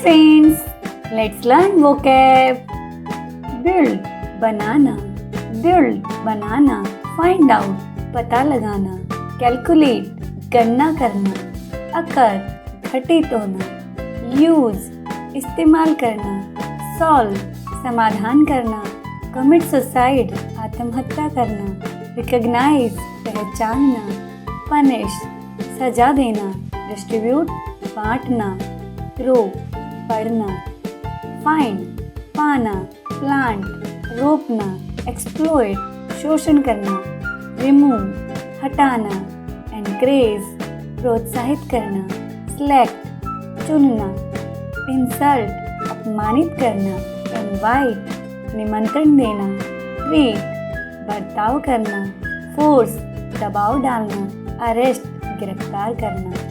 friends, let's learn vocab. Build, banana, build, banana, find out, पता लगाना, calculate, गणना करना, occur, घटित होना, use, इस्तेमाल करना, solve, समाधान करना, commit suicide, आत्महत्या करना, recognize, पहचानना, punish, सजा देना, distribute, बांटना, grow, बढ़ना, find, पाना, plant, रोपना, exploit, शोषण करना, remove, हटाना, encourage, प्रोत्साहित करना, select, चुनना, insult, अपमानित करना, invite, निमंत्रण देना, treat, बर्ताव करना, force, दबाव डालना, arrest, गिरफ्तार करना।